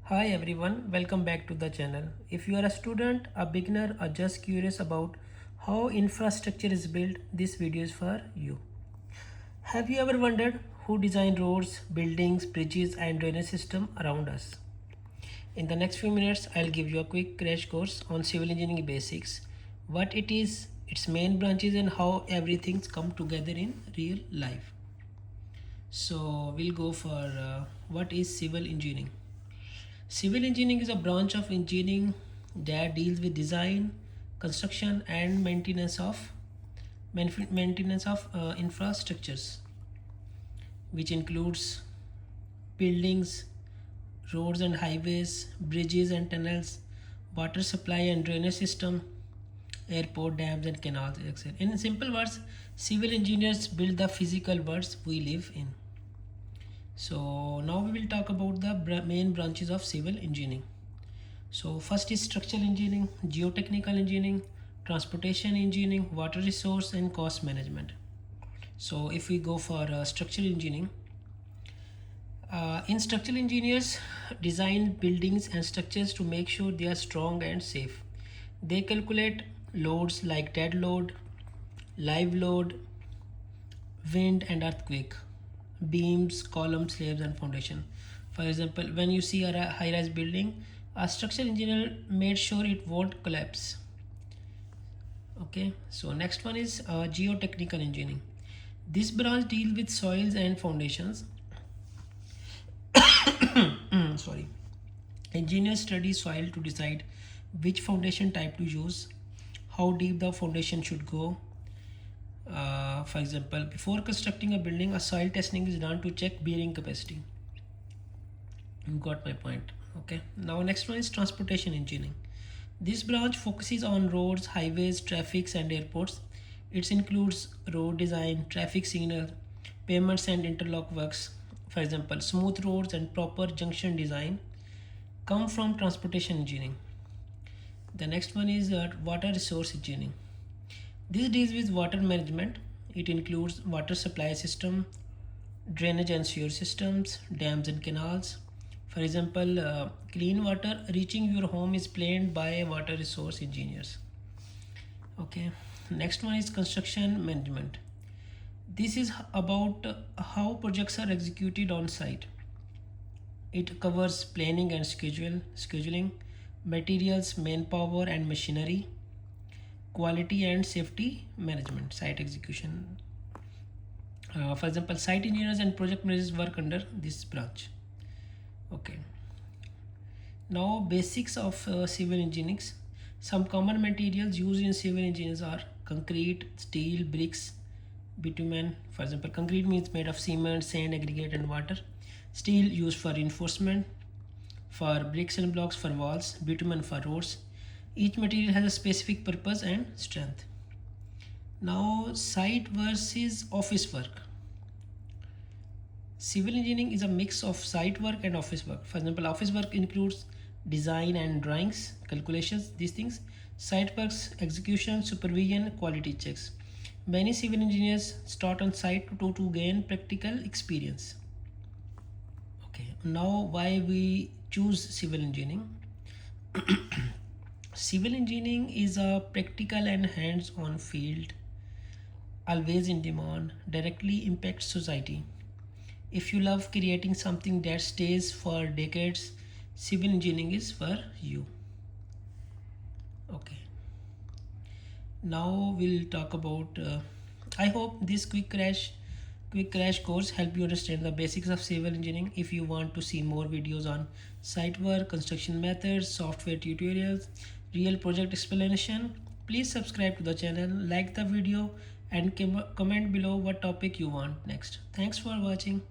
Hi everyone, welcome back to the channel. If you are a student, a beginner, or just curious about how infrastructure is built, this video is for you. Have you ever wondered who designed roads, buildings, bridges, and drainage system around us? In the next few minutes, I'll give you a quick crash course on civil engineering basics, what it is, its main branches, and how everything's come together in real life. So we'll go for what is civil engineering. Civil engineering is a branch of engineering that deals with design, construction, and maintenance of infrastructures, which includes buildings, roads and highways, bridges and tunnels, water supply and drainage system, airport, dams, and canals, etc. In simple words, civil engineers build the physical worlds we live in. So now we will talk about the main branches of civil engineering. So first is structural engineering, geotechnical engineering, transportation engineering, water resource, and cost management. So if we go for structural engineering, in structural engineers design buildings and structures to make sure they are strong and safe. They calculate loads like dead load, live load, wind and earthquake, beams, columns, slabs, and foundation. For example, when you see a high-rise building, a structural engineer made sure it won't collapse. Okay, so next one is geotechnical engineering. This branch deals with soils and foundations. Sorry. Engineers study soil to decide which foundation type to use, how deep the foundation should go. For example, before constructing a building, a soil testing is done to check bearing capacity. You got my point. Okay. Now next one is transportation engineering. This branch focuses on roads, highways, traffics, and airports. It includes road design, traffic signal, pavements, and interlock works. For example, smooth roads and proper junction design come from transportation engineering. The next one is water resource engineering. This deals with water management. It includes water supply system, drainage and sewer systems, dams and canals. For example, clean water reaching your home is planned by water resource engineers. Okay, next one is construction management. This is about how projects are executed on site. It covers planning and scheduling, materials, manpower and machinery, quality and safety management, site execution. For example, site engineers and project managers work under this branch. Okay. Now basics of civil engineering. Some common materials used in civil engineers are concrete, steel, bricks, bitumen. For example, concrete means made of cement, sand, aggregate, and water. Steel used for reinforcement. For bricks and blocks for walls. Bitumen for roads. Each material has a specific purpose and strength. Now, site versus office work. Civil engineering is a mix of site work and office work. For example, office work includes design and drawings, calculations, these things. Site works, execution, supervision, quality checks. Many civil engineers start on site to gain practical experience. Okay, now why we choose civil engineering? Civil engineering is a practical and hands-on field, always in demand, directly impacts society. If you love creating something that stays for decades, civil engineering is for you. Okay. Now we'll talk about. I hope this quick crash course help you understand the basics of civil engineering. If you want to see more videos on site work, construction methods, software tutorials, real project explanation, please subscribe to the channel, like the video, and comment below what topic you want next. Thanks for watching.